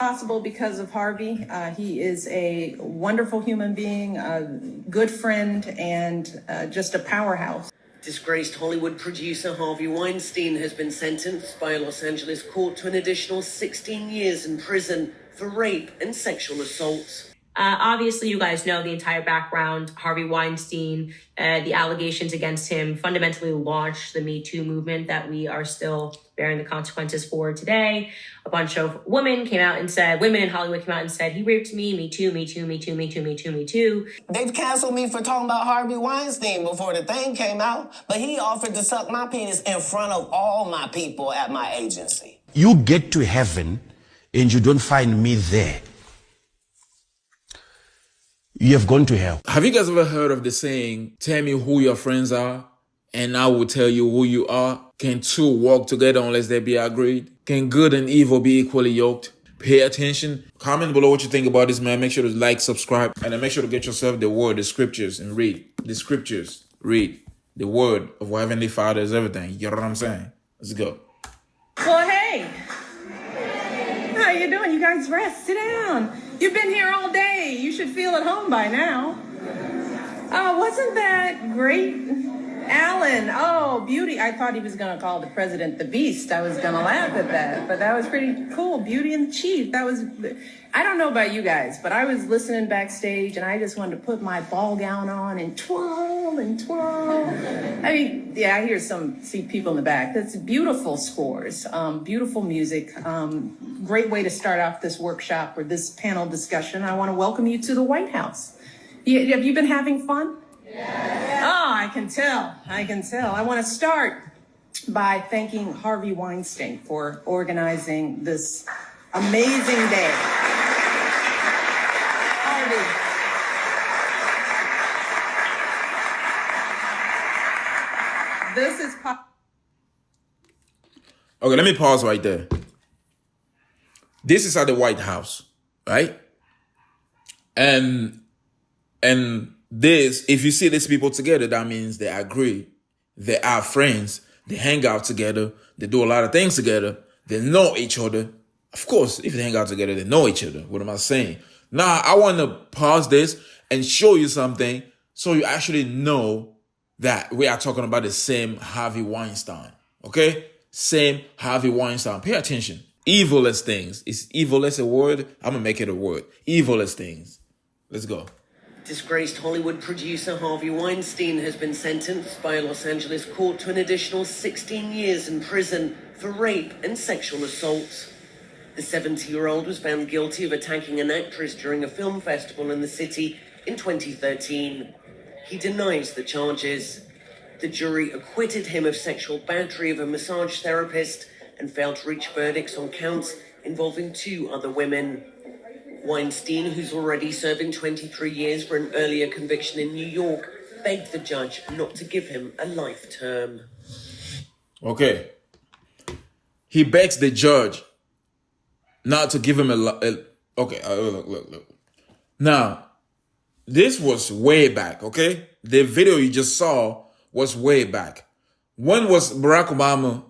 possible because of Harvey. He is a wonderful human being, a good friend, and just a powerhouse. Disgraced Hollywood producer Harvey Weinstein has been sentenced by a Los Angeles court to an additional 16 years in prison for rape and sexual assault. Obviously, you guys know the entire background. Harvey Weinstein, the allegations against him fundamentally launched the Me Too movement that we are still bearing the consequences for today. A bunch of women in Hollywood came out and said, he raped me, me too, me too, me too, me too, me too, me too. They've canceled me for talking about Harvey Weinstein before the thing came out, but he offered to suck my penis in front of all my people at my agency. You get to heaven and you don't find me there. You have gone to hell. Have you guys ever heard of the saying, tell me who your friends are, and I will tell you who you are? Can two walk together unless they be agreed? Can good and evil be equally yoked? Pay attention. Comment below what you think about this, man. Make sure to like, subscribe, and then make sure to get yourself the word, the scriptures, and read. The scriptures, read. The word of our Heavenly Father is everything. You know what I'm saying? Let's go. Well, hey. How you doing? You guys rest. Sit down. You've been here all day. You should feel at home by now. Oh, wasn't that great? Alan, oh, Beauty. I thought he was going to call the president the beast. I was going to laugh at that, but that was pretty cool. Beauty and the Chief. That was, I don't know about you guys, but I was listening backstage and I just wanted to put my ball gown on and twirl and twirl. I mean, yeah, I see people in the back. That's beautiful scores, beautiful music. Great way to start off this workshop or this panel discussion. I want to welcome you to the White House. Have you been having fun? Yeah. Oh, I can tell. I want to start by thanking Harvey Weinstein for organizing this amazing day. Harvey. This is... Okay, let me pause right there. This is at the White House, right? And this, if you see these people together, that means they agree, they are friends, they hang out together, they do a lot of things together, they know each other. Of course, if they hang out together, they know each other. What am I saying? Now, I want to pause this and show you something so you actually know that we are talking about the same Harvey Weinstein, okay? Same Harvey Weinstein. Pay attention. Evilest things. Is evilest a word? I'm going to make it a word. Evilest things. Let's go. Disgraced Hollywood producer Harvey Weinstein has been sentenced by a Los Angeles court to an additional 16 years in prison for rape and sexual assault. The 70-year-old was found guilty of attacking an actress during a film festival in the city in 2013. He denies the charges. The jury acquitted him of sexual battery of a massage therapist and failed to reach verdicts on counts involving 2 other women. Weinstein, who's already serving 23 years for an earlier conviction in New York, begged the judge not to give him a life term. Okay. He begs the judge not to give him okay, look. Now, this was way back, okay? The video you just saw was way back. When was Barack Obama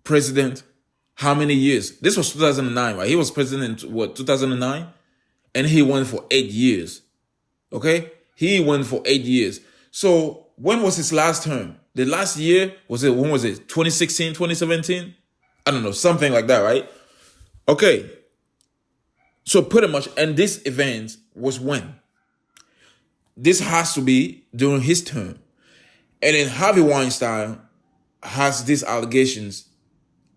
president? How many years? This was 2009, right? He was president in, 2009? And he won for 8 years. Okay? He won for 8 years. So when was his last term? The last year, when was it? 2016, 2017? I don't know, something like that, right? Okay. So pretty much, and this event was when? This has to be during his term. And then Harvey Weinstein has these allegations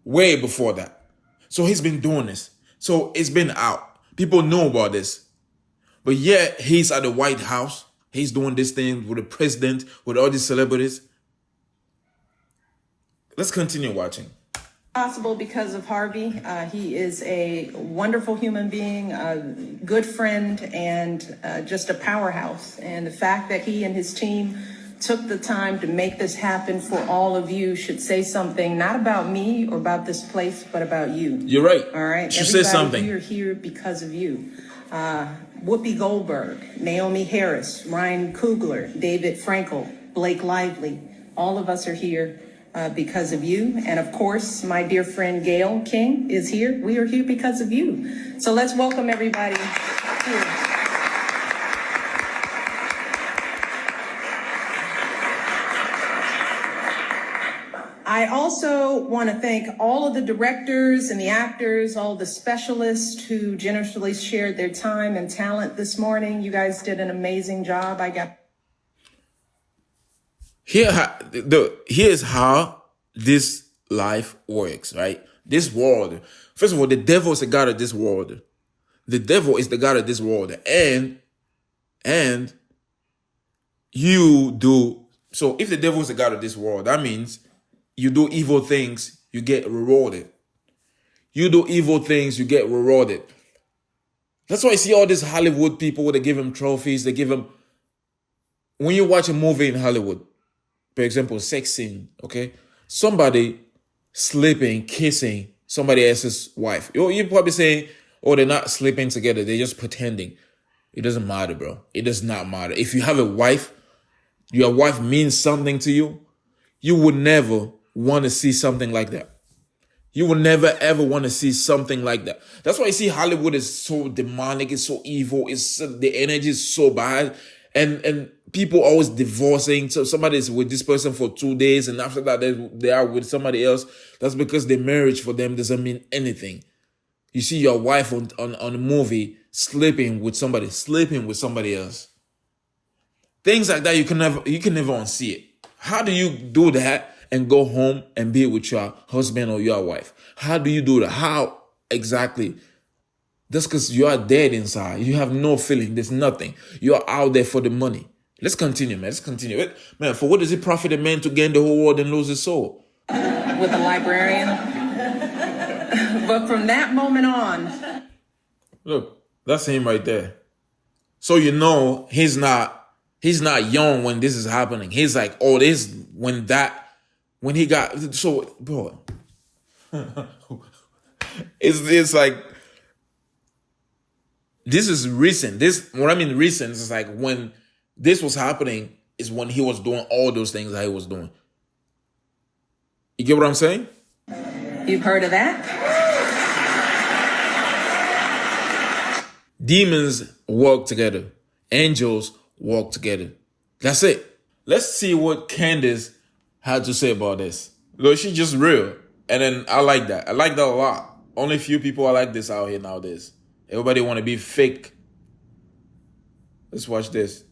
way before that. So he's been doing this. So it's been out. People know about this. But yet he's at the White House. He's doing this thing with the president, with all these celebrities. Let's continue watching. Possible because of Harvey. He is a wonderful human being, a good friend, and just a powerhouse. And the fact that he and his team took the time to make this happen for all of you should say something, not about me or about this place, but about you. You're right. All right. Should say something. You're here because of you. Whoopi Goldberg, Naomi Harris, Ryan Coogler, David Frankel, Blake Lively. All of us are here because of you. And of course, my dear friend Gail King is here. We are here because of you. So let's welcome everybody here. I also want to thank all of the directors and the actors, all the specialists who generously shared their time and talent this morning. You guys did an amazing job. Here's how this life works, right? This world. First of all, the devil is the God of this world. The devil is the God of this world. And you do. So if the devil is the God of this world, that means you do evil things, you get rewarded. You do evil things, you get rewarded. That's why I see all these Hollywood people, they give them trophies, they give them... When you watch a movie in Hollywood, for example, sex scene, okay? Somebody sleeping, kissing somebody else's wife. You're probably saying, oh, they're not sleeping together, they're just pretending. It doesn't matter, bro. It does not matter. If you have a wife, your wife means something to you, you would never want to see something like that. You will never ever want to see something like that. That's why you see Hollywood is so demonic, it's so evil, the energy is so bad, and people always divorcing. So somebody is with this person for 2 days, and after that they are with somebody else. That's because the marriage for them doesn't mean anything. You see your wife on a movie sleeping with somebody else. Things like that you can never unsee it. How do you do that and go home and be with your husband or your wife? How do you do that? How exactly? That's because you are dead inside. You have no feeling. There's nothing. You are out there for the money. Let's continue, man. Let's continue. Man, for what does it profit a man to gain the whole world and lose his soul? With a librarian. But from that moment on... Look, that's him right there. So you know he's not young when this is happening. He's like, oh, this when he got, so, bro, it's like, this is recent. What I mean recent is like when this was happening is when he was doing all those things that he was doing. You get what I'm saying? You've heard of that? Demons work together. Angels work together. That's it. Let's see what Candace had to say about this. Look, she's just real. And then I like that. I like that a lot. Only few people are like this out here nowadays. Everybody want to be fake. Let's watch this.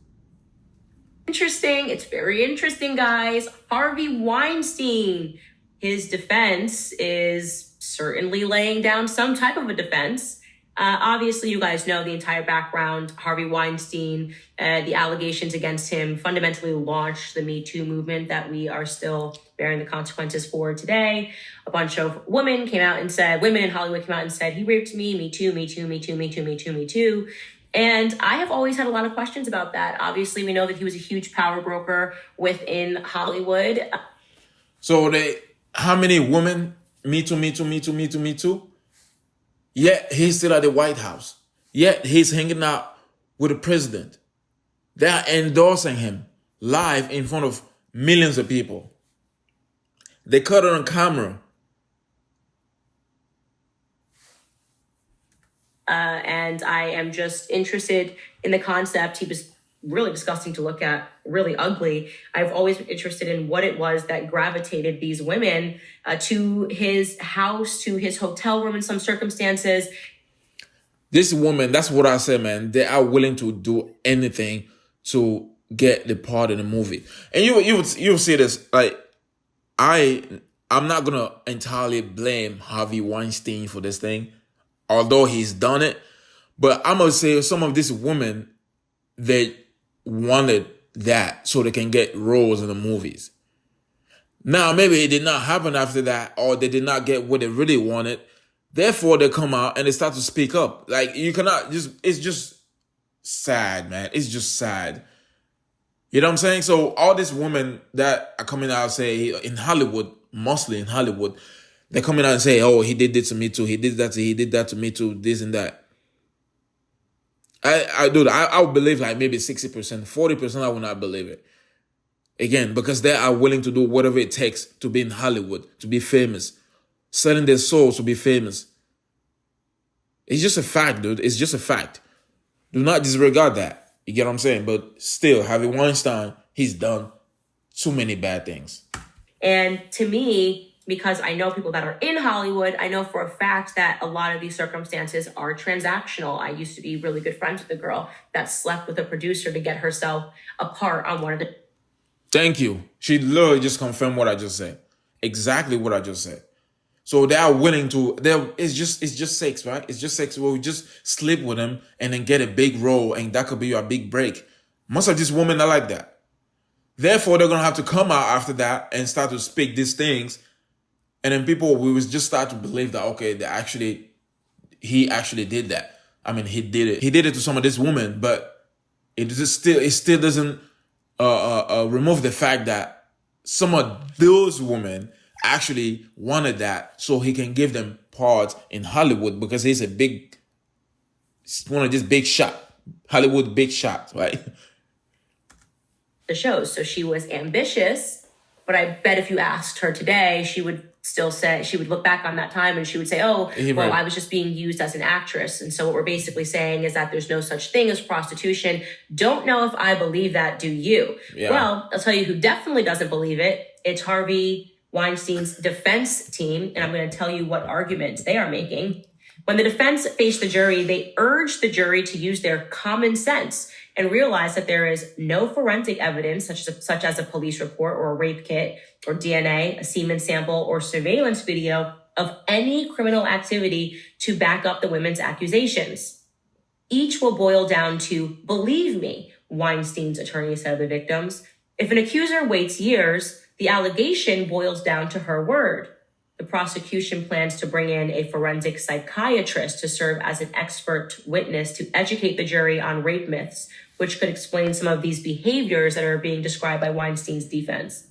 Interesting. It's very interesting, guys. Harvey Weinstein. His defense is certainly laying down some type of a defense. Obviously, you guys know the entire background. Harvey Weinstein, the allegations against him fundamentally launched the Me Too movement that we are still bearing the consequences for today. A bunch of women in Hollywood came out and said, he raped me, me too, me too, me too, me too, me too, me too. And I have always had a lot of questions about that. Obviously, we know that he was a huge power broker within Hollywood. So how many women, me too, me too, me too, me too, me too? Yet he's still at the White House. Yet he's hanging out with the president. They are endorsing him live in front of millions of people. They caught it on camera. And I am just interested in the concept. He was really disgusting to look at, really ugly. I've always been interested in what it was that gravitated these women to his house, to his hotel room in some circumstances. This woman, that's what I said, man. They are willing to do anything to get the part in the movie. And you'll see this, like, I'm not gonna entirely blame Harvey Weinstein for this thing, although he's done it. But I'm gonna say some of these women, they wanted that so they can get roles in the movies. Now, maybe it did not happen after that, or they did not get what they really wanted. Therefore, they come out and they start to speak up. Like, you cannot it's just sad, man. It's just sad. You know what I'm saying? So all these women that are coming out, say, in Hollywood, mostly in Hollywood, they're coming out and say, oh, he did this to me too. He did that to me too, this and that. I would believe like maybe 60%, 40% I would not believe it. Again, because they are willing to do whatever it takes to be in Hollywood, to be famous, selling their souls to be famous. It's just a fact, dude. It's just a fact. Do not disregard that. You get what I'm saying? But still, Harvey Weinstein, he's done too many bad things. And to me, because I know people that are in Hollywood, I know for a fact that a lot of these circumstances are transactional. I used to be really good friends with a girl that slept with a producer to get herself a part on one of the... Thank you. She literally just confirmed what I just said. Exactly what I just said. So they are willing to, it's just sex, right? It's just sex. We'll just sleep with them and then get a big role, and that could be your big break. Most of these women are like that. Therefore, they're going to have to come out after that and start to speak these things. And then people will just start to believe that, okay, he actually did that. I mean, he did it. He did it to some of these women, but it still doesn't remove the fact that some of those women actually wanted that so he can give them parts in Hollywood, because he's one of these big shot, Hollywood big shots, right? The shows. So she was ambitious, but I bet if you asked her today, she would still say, she would look back on that time and she would say, oh, well, I was just being used as an actress. And so what we're basically saying is that there's no such thing as prostitution. Don't know if I believe that, do you? Yeah. Well, I'll tell you who definitely doesn't believe it. It's Harvey Weinstein's defense team, and I'm going to tell you what arguments they are making. When the defense faced the jury, they urged the jury to use their common sense and realize that there is no forensic evidence, such as a police report or a rape kit or DNA, a semen sample, or surveillance video of any criminal activity to back up the women's accusations. Each will boil down to, believe me, Weinstein's attorney said of the victims. If an accuser waits years, the allegation boils down to her word. The prosecution plans to bring in a forensic psychiatrist to serve as an expert witness to educate the jury on rape myths, which could explain some of these behaviors that are being described by Weinstein's defense.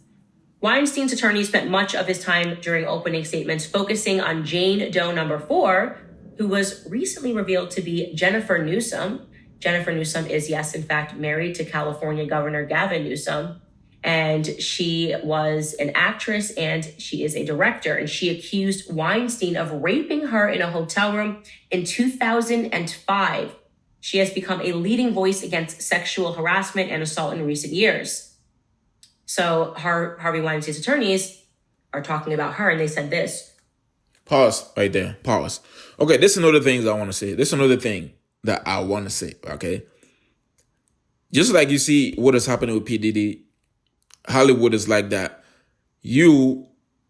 Weinstein's attorney spent much of his time during opening statements focusing on Jane Doe number 4, who was recently revealed to be Jennifer Newsom. Jennifer Newsom is, yes, in fact, married to California Governor Gavin Newsom. And she was an actress and she is a director. And she accused Weinstein of raping her in a hotel room in 2005. She has become a leading voice against sexual harassment and assault in recent years. So Harvey Weinstein's attorneys are talking about her, and they said this. Pause right there. Pause. Okay, this is another thing that I want to say. This is another thing that I want to say, okay? Just like you see what is happening with P. Diddy, Hollywood is like that. You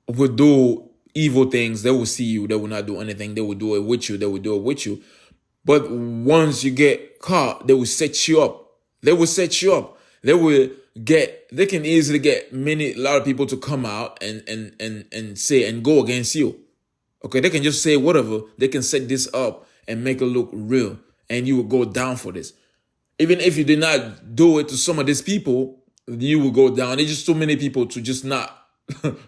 would do evil things. They will see you. They will not do anything. They will do it with you. They will do it with you. But once you get caught, they will set you up. They will set you up. They can easily get a lot of people to come out and say and go against you. Okay, they can just say whatever. They can set this up and make it look real. And you will go down for this. Even if you did not do it to some of these people, you will go down. There's just so many people to just not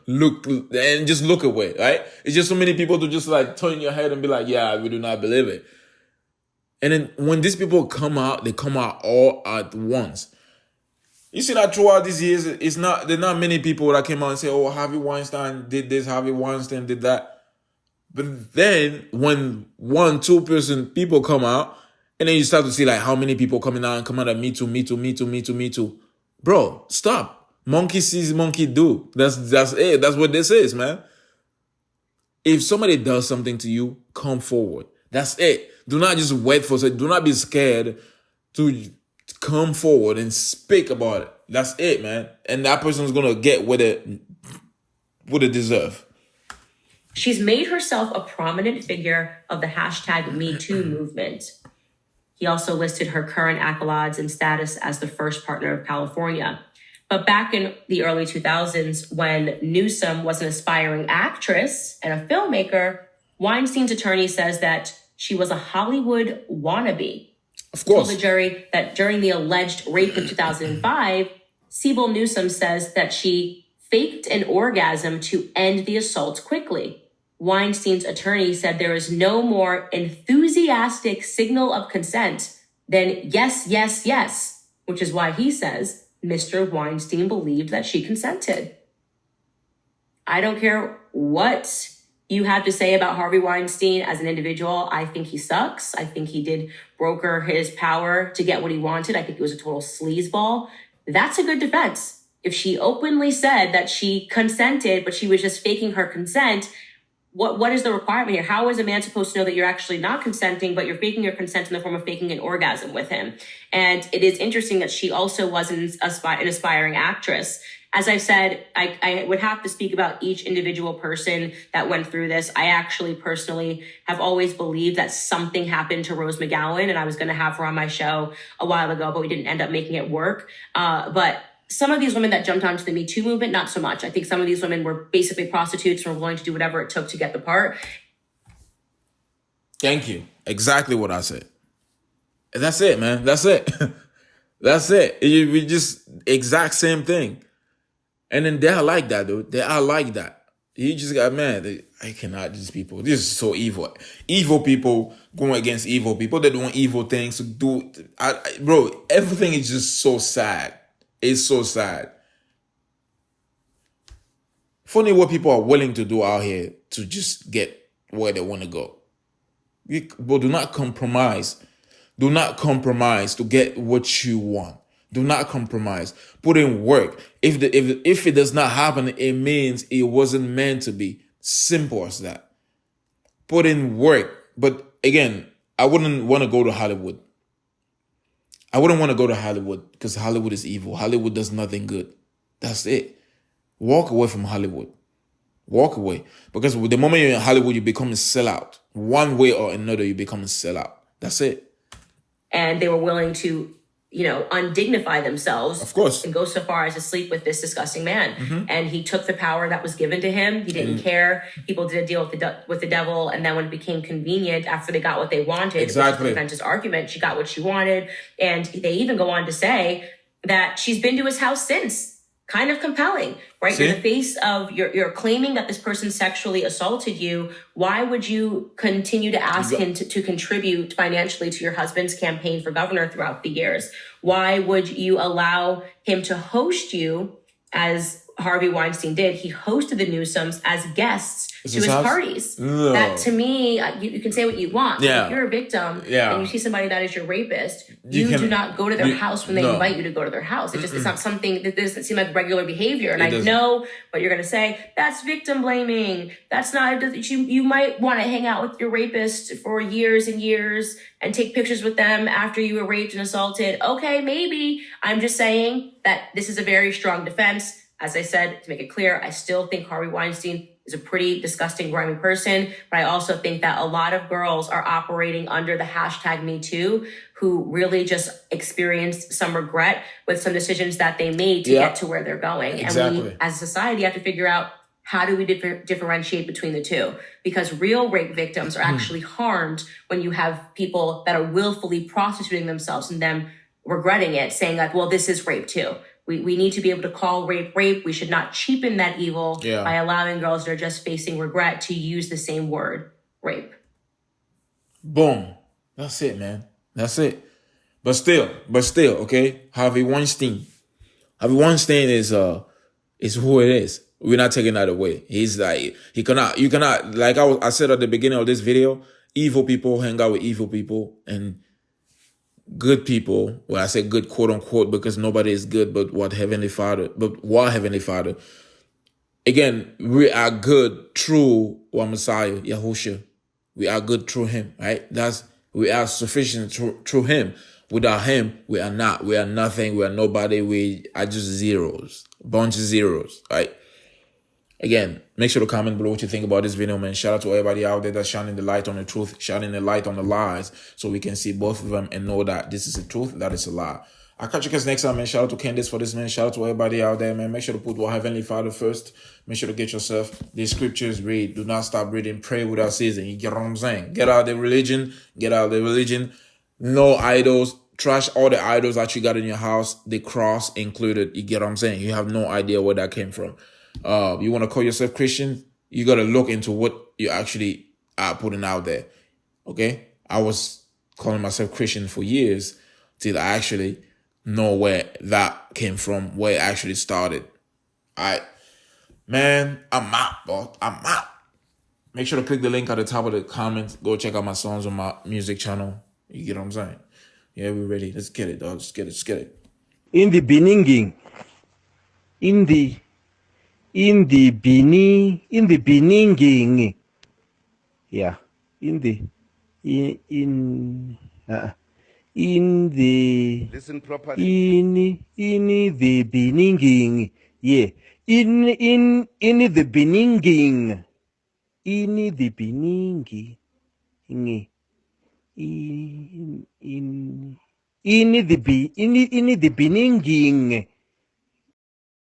look and just look away, right? It's just so many people to just like turn your head and be like, yeah, we do not believe it. And then when these people come out, they come out all at once. You see that throughout these years, there's not many people that came out and say, oh, Harvey Weinstein did this, Harvey Weinstein did that. But then when 1-2 people come out, and then you start to see like how many people coming out and come out of me too, me too, me too, me too, me too. Bro, stop. Monkey sees, monkey do. That's it. That's what this is, man. If somebody does something to you, come forward. That's it. Do not just wait for it. Do not be scared to come forward and speak about it. That's it, man. And that person's going to get what it deserve. She's made herself a prominent figure of the hashtag Me Too movement. He also listed her current accolades and status as the first partner of California. But back in the early 2000s, when Newsom was an aspiring actress and a filmmaker, Weinstein's attorney says that she was a Hollywood wannabe. Of course. Told the jury that during the alleged rape in 2005, Sibyl Newsom says that she faked an orgasm to end the assault quickly. Weinstein's attorney said there is no more enthusiastic signal of consent than yes, yes, yes, which is why he says Mr. Weinstein believed that she consented. I don't care what you have to say about Harvey Weinstein as an individual. I think he sucks. I think he did broker his power to get what he wanted. I think he was a total sleazeball. That's a good defense. If she openly said that she consented, but she was just faking her consent, what is the requirement here? How is a man supposed to know that you're actually not consenting, but you're faking your consent in the form of faking an orgasm with him? And it is interesting that she also was an aspiring actress. As I've said, I would have to speak about each individual person that went through this. I actually personally have always believed that something happened to Rose McGowan, and I was going to have her on my show a while ago, but we didn't end up making it work. But some of these women that jumped onto the Me Too movement, not so much. I think some of these women were basically prostitutes and were willing to do whatever it took to get the part. Thank you. Exactly what I said. That's it, man. That's it. That's it. We just exact same thing. And then they are like that, dude. They are like that. You just got, man, I cannot, these people. This is so evil. Evil people going against evil people. They're doing evil things to do. Bro, everything is just so sad. It's so sad. Funny what people are willing to do out here to just get where they want to go. But do not compromise. Do not compromise to get what you want. Do not compromise. Put in work. If it does not happen, it means it wasn't meant to be. Simple as that. Put in work. But again, I wouldn't want to go to Hollywood. I wouldn't want to go to Hollywood because Hollywood is evil. Hollywood does nothing good. That's it. Walk away from Hollywood. Walk away. Because the moment you're in Hollywood, you become a sellout. One way or another, you become a sellout. That's it. And they were willing to, undignify themselves. Of course. And go so far as to sleep with this disgusting man. Mm-hmm. And he took the power that was given to him. He didn't care. People did a deal with the devil. And then when it became convenient, after they got what they wanted, exactly. Which is argument, she got what she wanted. And they even go on to say that she's been to his house since. Kind of compelling, right? See? In the face of you're claiming that this person sexually assaulted you. Why would you continue to ask him to contribute financially to your husband's campaign for governor throughout the years? Why would you allow him to host you as Harvey Weinstein did? He hosted the Newsomes as guests to his parties. No. That to me, you can say what you want. Yeah. If you're a victim and you see somebody that is your rapist, you do not go to their house when they invite you to go to their house. It just is not something that doesn't seem like regular behavior. And I know what you're going to say. That's victim blaming. That's not, you might want to hang out with your rapist for years and years and take pictures with them after you were raped and assaulted. Okay, maybe. I'm just saying that this is a very strong defense. As I said, to make it clear, I still think Harvey Weinstein is a pretty disgusting, grimy person. But I also think that a lot of girls are operating under the hashtag #MeToo who really just experienced some regret with some decisions that they made to get to where they're going. Exactly. And we, as a society, have to figure out how do we differentiate between the two? Because real rape victims are actually harmed when you have people that are willfully prostituting themselves and them regretting it, saying like, well, this is rape too. We need to be able to call rape rape. We should not cheapen that evil by allowing girls that are just facing regret to use the same word, rape. Boom. That's it, man. That's it. But still, okay? Harvey Weinstein. Harvey Weinstein is who it is. We're not taking that away. He's like, you cannot, like I said at the beginning of this video, evil people hang out with evil people and good people, well, I say good quote unquote because nobody is good but what Heavenly Father. Again, we are good through our Messiah, Yahushua. We are good through him, right? We are sufficient through him. Without him, we are not. We are nothing. We are nobody. We are just zeros. Bunch of zeros, right? Again, make sure to comment below what you think about this video, man. Shout out to everybody out there that's shining the light on the truth, shining the light on the lies, so we can see both of them and know that this is the truth, that is a lie. I'll catch you guys next time, man. Shout out to Candace for this, man. Shout out to everybody out there, man. Make sure to put our Heavenly Father first. Make sure to get yourself the scriptures, read. Do not stop reading. Pray without ceasing. You get what I'm saying? Get out of the religion. Get out of the religion. No idols. Trash all the idols that you got in your house, the cross included. You get what I'm saying? You have no idea where that came from. You want to call yourself Christian, you got to look into what you actually are putting out there. Okay? I was calling myself Christian for years till I actually know where that came from, where it actually started. Alright. Man, I'm out, bro. I'm out. Make sure to click the link at the top of the comments. Go check out my songs on my music channel. You get what I'm saying? Yeah, we're ready. Let's get it, dog. Let's get it. Let's get it. In the beginning, in the beginning, yeah, in the Listen properly. in the beginning, yeah, in the beginning, in the beginning, in the beginning,